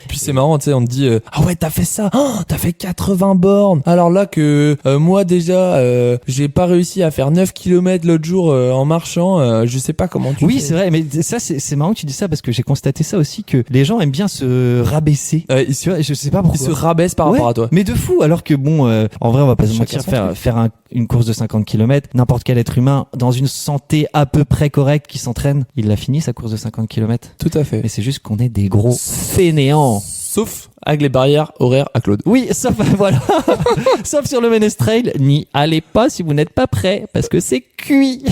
Puis c'est marrant, tu sais, on te dit ah ouais, t'as fait ça, t'as fait 80 bornes. Alors là que moi déjà j'ai pas réussi à faire 9 km l'autre jour en marchant, je sais pas comment tu Oui, fais. c'est vrai, mais ça c'est marrant que tu dis ça parce que j'ai constaté ça aussi que les gens aiment bien se rabaisser. Tu vois, je sais pas Ils pourquoi. se rabaissent par Ouais, rapport à toi. Mais de fou, alors que bon, en vrai, on va pas se Chacun mentir, son truc. faire une course de 50 km, n'importe quel être humain, dans une santé à peu près correcte qui s'entraîne, il l'a fini sa course de 50 km. Tout à fait. Mais c'est juste qu'on est des gros fainéants. Sauf avec les barrières horaires à Claude. Oui, sauf, voilà. Sauf sur le Ménestrel, n'y allez pas si vous n'êtes pas prêt, parce que c'est cuit.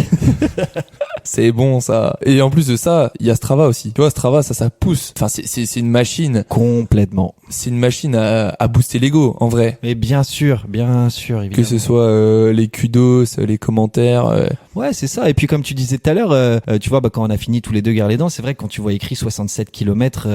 C'est bon ça. Et en plus de ça, il y a Strava aussi. Tu vois, Strava, ça pousse. Enfin, c'est une machine. Complètement. C'est une machine à booster l'ego, en vrai. Mais bien sûr, évidemment. Que ce soit les kudos, les commentaires. Ouais, c'est ça. Et puis comme tu disais tout à l'heure, tu vois, bah, quand on a fini tous les deux Gare les Dents, c'est vrai que quand tu vois écrit 67 km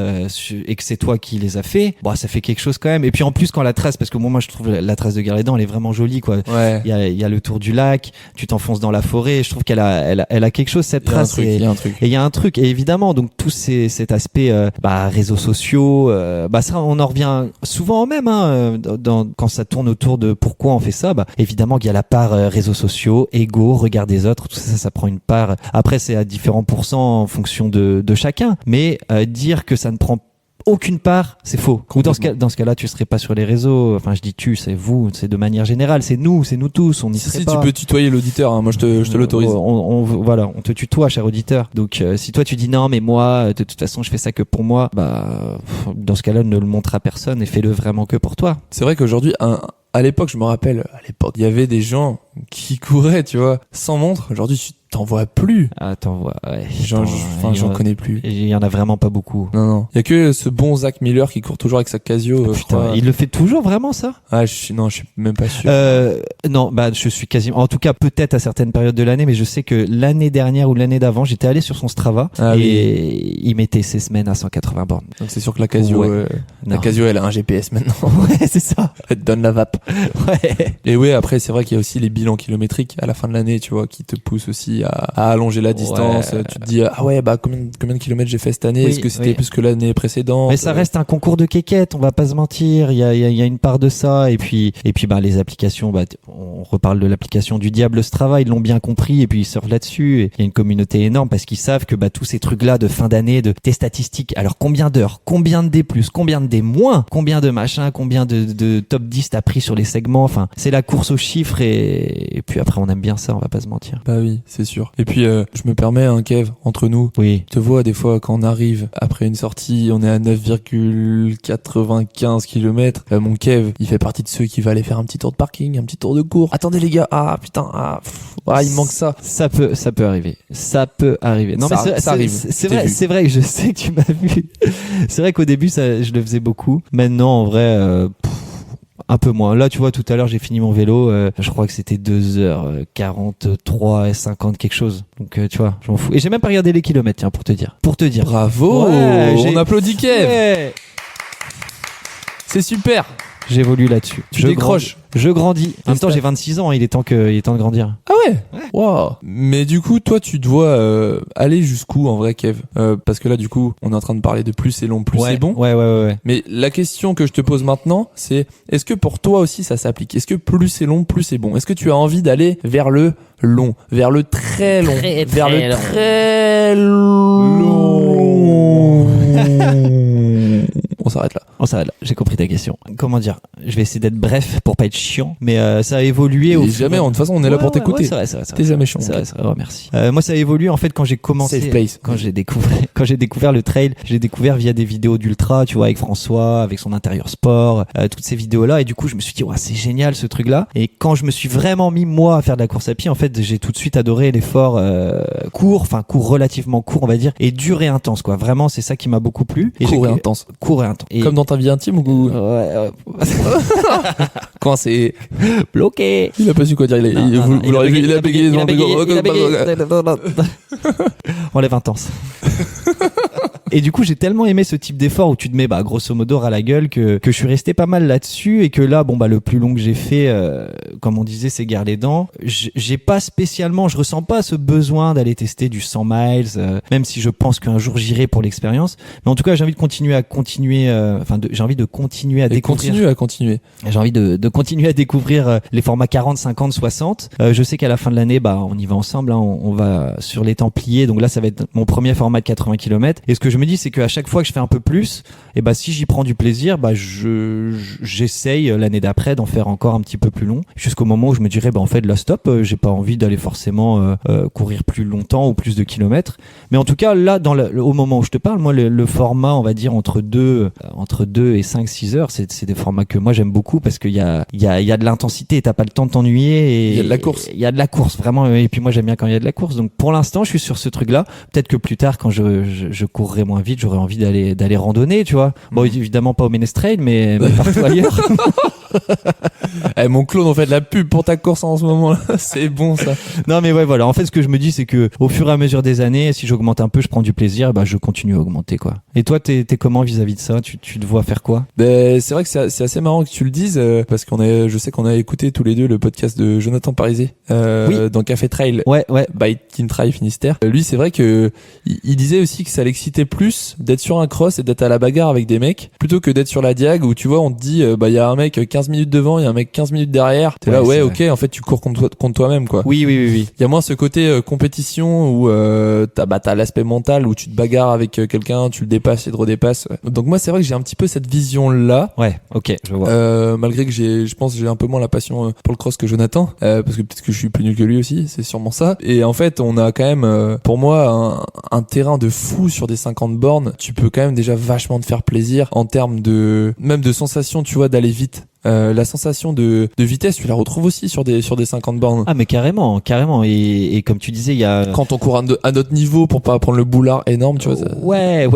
et que c'est toi qui les as fait, bah, ça fait quelque chose quand même. Et puis en plus quand la trace, parce que moi je trouve la trace de Gare les Dents, elle est vraiment jolie, quoi. Ouais. Il y a le tour du lac, tu t'enfonces dans la forêt. Je trouve qu'elle a quelque chose, cette Il y a un trace. truc, il y a un truc. Et il y a un truc, et évidemment, donc tout cet aspect réseaux sociaux, bah ça on en revient souvent au même, hein, quand ça tourne autour de pourquoi on fait ça. Bah évidemment qu'il y a la part réseaux sociaux, ego, regard des autres, tout ça, ça prend une part. Après c'est à différents pourcents en fonction de chacun, mais dire que ça ne prend aucune part, c'est faux. Ou dans ce cas-là, tu serais pas sur les réseaux. Enfin, je dis tu, c'est vous, c'est de manière générale, c'est nous tous, on n'y serait Si pas. tu peux tutoyer l'auditeur, hein, moi je te l'autorise. Voilà, on te tutoie, cher auditeur. Donc, si toi tu dis non, mais moi, de toute façon, je fais ça que pour moi, bah, dans ce cas-là, ne le montre à personne et fais-le vraiment que pour toi. C'est vrai qu'aujourd'hui, à l'époque, je me rappelle, il y avait des gens qui couraient, tu vois, sans montre. Aujourd'hui, T'en vois plus. Attends, ouais. J'en connais plus. Il y en a vraiment pas beaucoup. Non. Il y a que ce bon Zach Miller qui court toujours avec sa Casio. Je crois. Il le fait toujours vraiment ça? Ah, je suis même pas sûr. Non, je suis quasiment, en tout cas, peut-être à certaines périodes de l'année, mais je sais que l'année dernière ou l'année d'avant, j'étais allé sur son Strava il mettait ses semaines à 180 bornes. Donc c'est sûr que la Casio, la Casio, elle a un GPS maintenant. Ouais, c'est ça. Elle te donne la vape. Ouais. Et ouais, après, c'est vrai qu'il y a aussi les bilans kilométriques à la fin de l'année, tu vois, qui te poussent aussi à allonger la distance. Ouais. Tu te dis, combien de kilomètres j'ai fait cette année? Est-ce que c'était plus que l'année précédente? Mais ça reste un concours de quéquettes, on va pas se mentir. Il y a une part de ça. Et puis, les applications, on reparle de l'application du diable Strava, ils l'ont bien compris et puis ils surfent là-dessus. Et il y a une communauté énorme parce qu'ils savent que, tous ces trucs-là de fin d'année, de tes statistiques. Alors, combien d'heures? Combien de D+? Combien de D-? Combien de machin? Combien de top 10 t'as pris sur les segments? Enfin, c'est la course aux chiffres et puis après, on aime bien ça, on va pas se mentir. Bah oui, c'est sûr. Et puis, je me permets, Kev, entre nous. Oui. Je te vois des fois quand on arrive après une sortie, on est à 9,95 km. Mon Kev, il fait partie de ceux qui va aller faire un petit tour de parking, un petit tour de cours. Attendez les gars, il me manque ça. Ça peut arriver. Ça peut arriver. Non, ça arrive. C'est vrai que je sais que tu m'as vu. C'est vrai qu'au début, je le faisais beaucoup. Maintenant, en vrai, un peu moins. Là, tu vois, tout à l'heure, j'ai fini mon vélo. Je crois que c'était 2h43 et 50 quelque chose. Donc, tu vois, je m'en fous. Et j'ai même pas regardé les kilomètres, tiens, pour te dire. Bravo! Ouais, on applaudit Kev! Ouais. C'est super! J'évolue là-dessus. Tu décroches. Je grandis. En même temps, j'ai 26 ans, il est temps de grandir. Ah ouais? Wow. Mais du coup, toi, tu dois aller jusqu'où en vrai, Kev? Parce que là, du coup, on est en train de parler de plus c'est long, plus c'est bon. Ouais. Mais la question que je te pose maintenant, c'est est-ce que pour toi aussi ça s'applique? Est-ce que plus c'est long, plus c'est bon? Est-ce que tu as envie d'aller vers le long, vers le très long, vers le très long? On s'arrête là. J'ai compris ta question. Comment dire? Je vais essayer d'être bref pour pas être chiant, mais ça a évolué de toute façon, on est là pour t'écouter. C'est vrai. T'es jamais chiant. C'est vrai. Oh, merci. Moi, ça a évolué en fait quand j'ai commencé. Safe place. Quand j'ai découvert le trail, j'ai découvert via des vidéos d'ultra, tu vois, avec François, avec son intérieur sport, toutes ces vidéos-là. Et du coup, je me suis dit, c'est génial ce truc-là. Et quand je me suis vraiment mis moi à faire de la course à pied, en fait, j'ai tout de suite adoré l'effort court relativement court, on va dire, et dur et intense, quoi. Vraiment, c'est ça qui m'a beaucoup plu. Court et intense. Et comme dans ta vie intime ou ouais. Quand c'est bloqué. Il a pas su quoi dire. Vous l'aurez vu, il a bégayé. Enlève intense. Et du coup, j'ai tellement aimé ce type d'effort où tu te mets, grosso modo, à la gueule que je suis resté pas mal là-dessus et que là, le plus long que j'ai fait, comme on disait, c'est Gare les Dents. J'ai pas spécialement, je ressens pas ce besoin d'aller tester du 100 miles, même si je pense qu'un jour j'irai pour l'expérience. Mais en tout cas, j'ai envie de continuer à continuer à découvrir les formats 40, 50, 60. Je sais qu'à la fin de l'année, on y va ensemble, hein, on va sur les Templiers. Donc là, ça va être mon premier format de 80 km. Et ce que je me dis, c'est qu'à chaque fois que je fais un peu plus, si j'y prends du plaisir, j'essaye l'année d'après d'en faire encore un petit peu plus long, jusqu'au moment où je me dirais, en fait, là, stop, j'ai pas envie d'aller forcément courir plus longtemps ou plus de kilomètres. Mais en tout cas, là, au moment où je te parle, moi, le format, on va dire, entre 2 et 5-6 heures, c'est des formats que moi, j'aime beaucoup parce qu'il y a de l'intensité et t'as pas le temps de t'ennuyer. Et il y a de la course. Il y a de la course, vraiment. Et puis moi, j'aime bien quand il y a de la course. Donc, pour l'instant, je suis sur ce truc-là. Peut-être que plus tard, quand je courrai moins vite, j'aurais envie d'aller randonner, tu vois. Bon, évidemment pas au Ménestrel, mais partout ailleurs. Mon clone, on fait de la pub pour ta course en ce moment là. C'est bon ça. Non mais ouais, voilà. En fait, ce que je me dis, c'est que au fur et à mesure des années, si j'augmente un peu, je prends du plaisir, je continue à augmenter, quoi. Et toi, t'es comment vis-à-vis de ça? Tu te vois faire quoi? C'est vrai que c'est assez marrant que tu le dises parce je sais qu'on a écouté tous les deux le podcast de Jonathan Parisé dans Café Trail. Ouais. By Team Trail Finistère. Lui, c'est vrai que il disait aussi que ça l'excitait plus d'être sur un cross et d'être à la bagarre avec des mecs plutôt que d'être sur la diag où tu vois, on te dit il y a un mec 15 minutes devant, il y a un mec 15 minutes derrière. T'es là, ok, en fait, tu cours contre toi-même, quoi. Oui. Il y a moins ce côté compétition où t'as l'aspect mental où tu te bagarres avec quelqu'un, tu le dépasses et te redépasses. Donc moi, c'est vrai que j'ai un petit peu cette vision-là. Ouais, ok, je vois. Malgré que je pense que j'ai un peu moins la passion pour le cross que Jonathan, parce que peut-être que je suis plus nul que lui aussi, c'est sûrement ça. Et en fait, on a quand même, pour moi, un terrain de fou sur des 50 bornes. Tu peux quand même déjà vachement te faire plaisir en termes même de sensation, tu vois, d'aller vite. la sensation de vitesse, tu la retrouves aussi sur des 50 bornes. Ah mais carrément. Et comme tu disais, il y a Quand on court à notre niveau pour pas prendre le boulard énorme, tu vois. Ouais.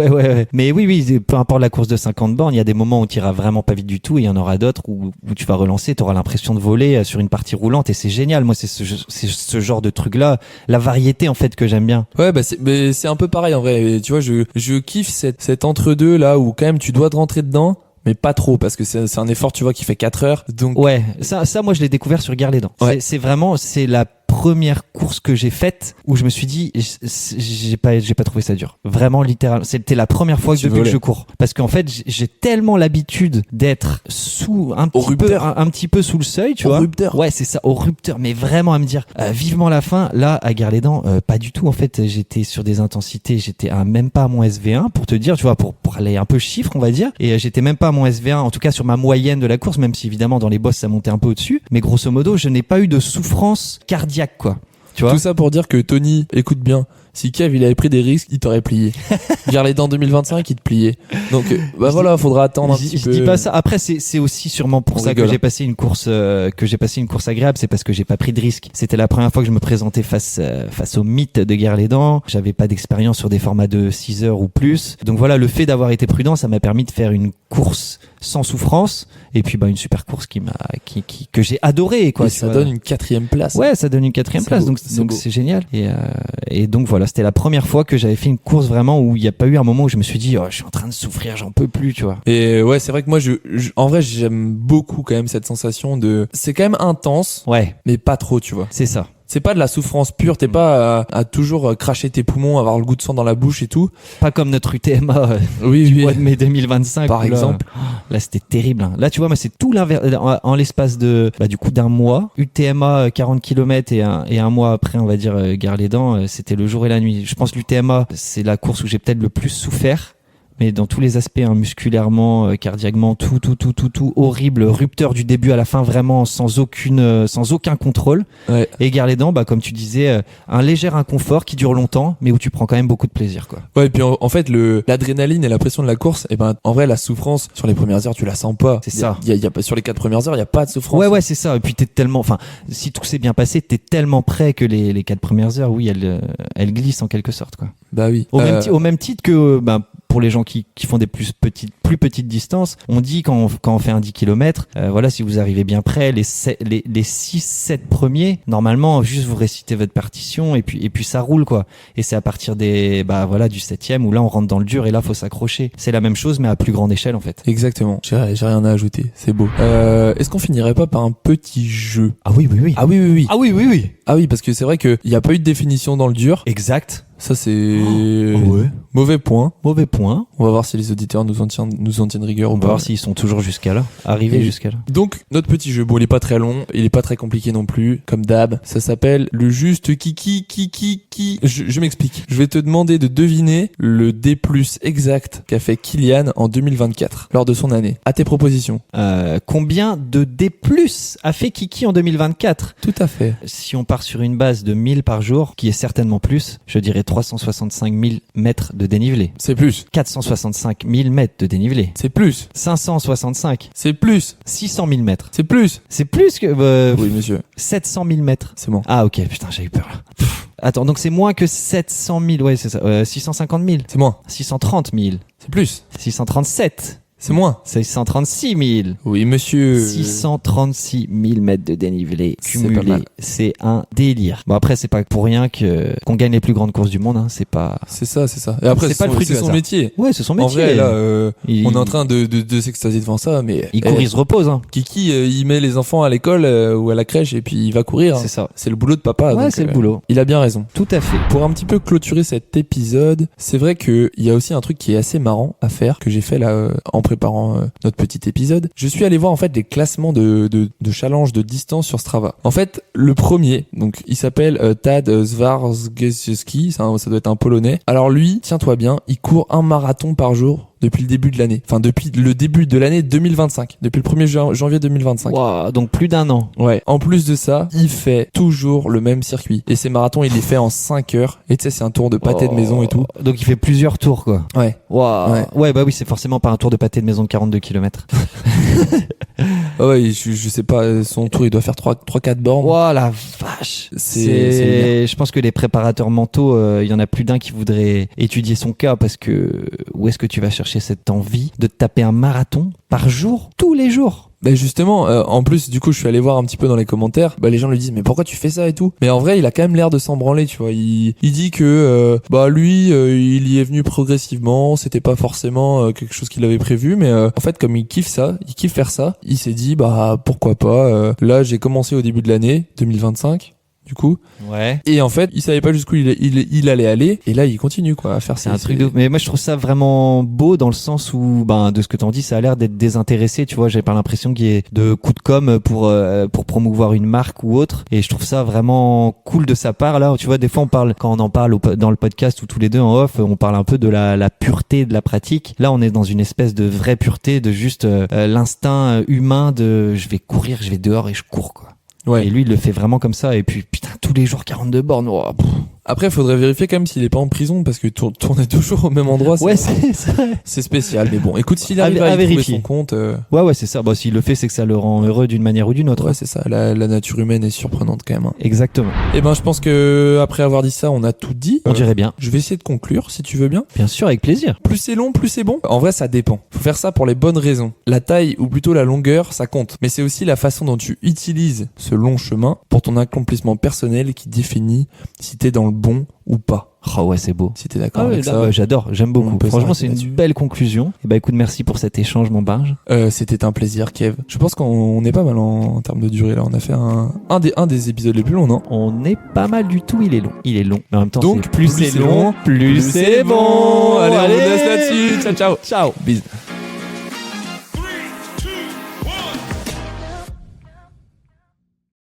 Mais oui, peu importe la course de 50 bornes, il y a des moments où tu iras vraiment pas vite du tout et il y en aura d'autres où tu vas relancer, tu auras l'impression de voler sur une partie roulante et c'est génial. Moi, c'est ce genre de truc-là, la variété en fait que j'aime bien. Ouais, c'est un peu pareil en vrai. Et tu vois, je kiffe cet entre-deux là où quand même tu dois te rentrer dedans. Mais pas trop, parce que c'est un effort, tu vois, qui fait 4 heures. Donc ouais, ça moi je l'ai découvert sur Gare-les-Dents. Ouais. C'est la première course que j'ai faite où je me suis dit j'ai pas trouvé ça dur. Vraiment littéralement, c'était la première fois que depuis que je cours parce qu'en fait j'ai tellement l'habitude d'être sous un petit peu sous le seuil, tu vois. Au rupteur. Ouais, c'est ça, au rupteur, mais vraiment à me dire vivement la fin. Là à Gare-les-Dents, pas du tout en fait, j'étais sur des intensités, j'étais même pas à mon SV1 pour te dire, tu vois, pour aller un peu chiffre, on va dire, et j'étais même pas à mon SV1 en tout cas sur ma moyenne de la course, même si évidemment dans les bosses ça montait un peu au-dessus, mais grosso modo, je n'ai pas eu de souffrance cardiaque quoi. Tu vois. Tout ça pour dire que Tony, écoute bien, si Kev il avait pris des risques, il t'aurait plié. Gare-les-Dents 2025, il te pliait. Donc voilà, faudra attendre un petit peu. Je dis pas ça. Après c'est aussi sûrement pour ça que j'ai passé une course agréable, c'est parce que j'ai pas pris de risque. C'était la première fois que je me présentais face au mythe de Gare-les-Dents. J'avais pas d'expérience sur des formats de 6 heures ou plus. Donc voilà, le fait d'avoir été prudent, ça m'a permis de faire une course sans souffrance et puis une super course que j'ai adoré quoi. Et ça donne une 4e place. Ouais, ça donne une 4e place. Donc c'est génial. Et donc voilà, c'était la première fois que j'avais fait une course vraiment où il y a pas eu un moment où je me suis dit je suis en train de souffrir, j'en peux plus, tu vois. Et ouais, c'est vrai que moi en vrai j'aime beaucoup quand même cette sensation c'est quand même intense. Ouais. Mais pas trop, tu vois. C'est ça. C'est pas de la souffrance pure, t'es pas à toujours cracher tes poumons, avoir le goût de sang dans la bouche et tout. Pas comme notre UTMA du mois de mai 2025. Par exemple. Là, c'était terrible. Là, tu vois, moi, c'est tout l'inverse. En l'espace de, du coup, d'un mois, UTMA 40 km et un mois après, on va dire, Gare-les-Dents, c'était le jour et la nuit. Je pense que l'UTMA, c'est la course où j'ai peut-être le plus souffert. Mais dans tous les aspects, musculairement, cardiaquement, tout horrible, rupteur du début à la fin, vraiment sans aucun contrôle. Ouais. Et Gare-les-Dents, comme tu disais, un léger inconfort qui dure longtemps, mais où tu prends quand même beaucoup de plaisir, quoi. Ouais, et puis en fait, l'adrénaline et la pression de la course, en vrai, la souffrance sur les premières heures, tu la sens pas. C'est ça. Y a sur les 4 premières heures, il y a pas de souffrance. Ouais, c'est ça. Et puis t'es tellement, si tout s'est bien passé, t'es tellement prêt que les 4 premières heures, oui, elles glissent en quelque sorte, quoi. Bah oui. Au même titre que, pour les gens qui font des plus petites distances, on dit quand on fait un 10 km, voilà, si vous arrivez bien près, les 6-7 premiers, normalement, juste vous récitez votre partition et puis ça roule, quoi. Et c'est à partir du 7e où là on rentre dans le dur et là faut s'accrocher. C'est la même chose mais à plus grande échelle en fait. Exactement. J'ai rien à ajouter. C'est beau. Est-ce qu'on finirait pas par un petit jeu? Ah oui. Ah oui. Ah oui. Ah oui, parce que c'est vrai qu'il n'y a pas eu de définition dans le dur. Exact. Ça c'est mauvais point. On va voir si les auditeurs nous en tiennent rigueur. On va voir s'ils sont toujours jusqu'à là. Jusqu'à là. Donc notre petit jeu, il est pas très long, il est pas très compliqué non plus, comme d'hab. Ça s'appelle le juste kiki. Je m'explique. Je vais te demander de deviner le D+ exact qu'a fait Kylian en 2024 lors de son année. À tes propositions. Combien de D+ a fait Kiki en 2024? Tout à fait. Si on part sur une base de 1000 par jour, qui est certainement plus, je dirais 365 000 mètres de dénivelé. C'est plus. 465 000 mètres de dénivelé. C'est plus. 565. C'est plus. 600 000 mètres. C'est plus. C'est plus que... oui, monsieur. 700 000 mètres. C'est bon. Ah, ok. Putain, j'ai eu peur là. Attends, donc c'est moins que 700 000. Ouais, c'est ça. 650 000. C'est moins. 630 000. C'est plus. 637. C'est moins. 636 000. Oui, monsieur. 636 000 mètres de dénivelé cumulé. C'est un délire. Bon, après, c'est pas pour rien qu'on gagne les plus grandes courses du monde, hein. C'est pas. C'est ça. Et après, c'est son métier. Ouais, c'est son métier. En vrai, là, on est en train de s'extasier devant ça, mais. Il court, il se repose, hein. Kiki, il met les enfants à l'école ou à la crèche et puis il va courir. C'est ça. C'est le boulot de papa. Ouais, donc, c'est le boulot. Il a bien raison. Tout à fait. Pour un petit peu clôturer cet épisode, c'est vrai qu'il y a aussi un truc qui est assez marrant à faire, que j'ai fait là, en préparant notre petit épisode. Je suis allé voir en fait les classements de challenge de distance sur Strava. En fait, le premier, donc il s'appelle Tad Zwarzgiewski, ça doit être un Polonais. Alors lui, tiens-toi bien, il court un marathon par jour depuis le début de l'année. Enfin, depuis le début de l'année 2025. Depuis le 1er janvier 2025. Wow, donc plus d'1 an. Ouais. En plus de ça, il fait toujours le même circuit. Et ces marathons, il les fait en 5 heures. Et tu sais, c'est un tour de pâté de maison et tout. Donc il fait plusieurs tours, quoi. Ouais. Wow. Ouais. Ouais, bah oui, c'est forcément pas un tour de pâté de maison de 42 km. Ah ouais, je sais pas, son tour, il doit faire 3-4 bornes. Wow, la vache. C'est Je pense que les préparateurs mentaux, il y en a plus d'un qui voudrait étudier son cas parce que où est-ce que tu vas chercher cette envie de te taper un marathon par jour, tous les jours? Bah justement, en plus, du coup, je suis allé voir un petit peu dans les commentaires. Bah les gens lui disent mais pourquoi tu fais ça et tout. Mais en vrai, il a quand même l'air de s'en branler, tu vois. Il dit que bah lui, il y est venu progressivement. C'était pas forcément quelque chose qu'il avait prévu, mais en fait, comme il kiffe ça, il kiffe faire ça, il s'est dit bah pourquoi pas. Là, j'ai commencé au début de l'année 2025. Du coup. Ouais. Et en fait, il savait pas jusqu'où il allait aller. Et là, il continue, quoi, à faire C'est un truc de ouf. Mais moi, je trouve ça vraiment beau dans le sens où, ben, de ce que t'en dis, ça a l'air d'être désintéressé. Tu vois, j'ai pas l'impression qu'il y ait de coups de com pour promouvoir une marque ou autre. Et je trouve ça vraiment cool de sa part. Là, tu vois, des fois, quand on en parle dans le podcast ou tous les deux en off, on parle un peu de la pureté de la pratique. Là, on est dans une espèce de vraie pureté, de juste l'instinct humain de je vais courir, je vais dehors et je cours, quoi. Ouais. Et lui, il le fait vraiment comme ça. Et puis, putain, tous les jours 42 bornes. Oh, Après, il faudrait vérifier quand même s'il est pas en prison parce que tourner toujours au même endroit, ouais, c'est vrai. c'est spécial. Mais bon, écoute, s'il arrive à y trouver vérifier. son compte, Ouais, c'est ça. Bon, s'il le fait, c'est que ça le rend heureux d'une manière ou d'une autre. ouais, c'est ça. La nature humaine est surprenante quand même. Hein. Exactement. Et ben, je pense que après avoir dit ça, on a tout dit. On dirait bien. Je vais essayer de conclure, si tu veux bien. Bien sûr, avec plaisir. Plus c'est long, plus c'est bon. En vrai, ça dépend. Faut faire ça pour les bonnes raisons. La taille ou plutôt la longueur, ça compte. Mais c'est aussi la façon dont tu utilises ce long chemin pour ton accomplissement personnel qui définit si t'es dans le bon ou pas. Oh ouais, c'est beau. Si t'es d'accord Ah avec ouais, ça. là, j'adore, j'aime On beaucoup. peut Franchement, s'arrêter c'est une là-dessus. belle conclusion. Et bah écoute, merci pour cet échange, mon barge. C'était un plaisir, Kev. Je pense qu'on est pas mal en termes de durée là. On a fait un des épisodes les plus longs, non? On est pas mal du tout, il est long. Il est long. Mais en même temps, Donc, plus c'est long, plus c'est bon. Allez, on vous laisse là-dessus. Ciao, ciao. Ciao. Bisous.